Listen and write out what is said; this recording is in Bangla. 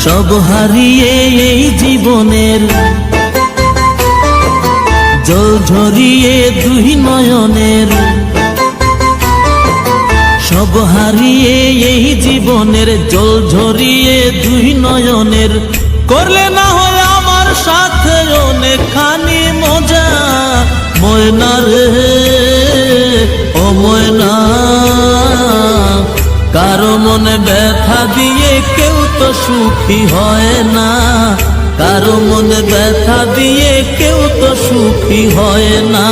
সব হারিয়ে এই জীবনের জল ঝরিয়ে দুই নয়নের, সব হারিয়ে এই জীবনের জল ঝরিয়ে দুই নয়নের, করলে না হয় আমার সাথে অনেকখানি মজা। ময়না রে ও ময়না, কারো মনে ব্যথা দিয়ে কেউ তো সুখী হয় না, কারো মনে ব্যথা দিয়ে কেউ তো সুখী হয় না।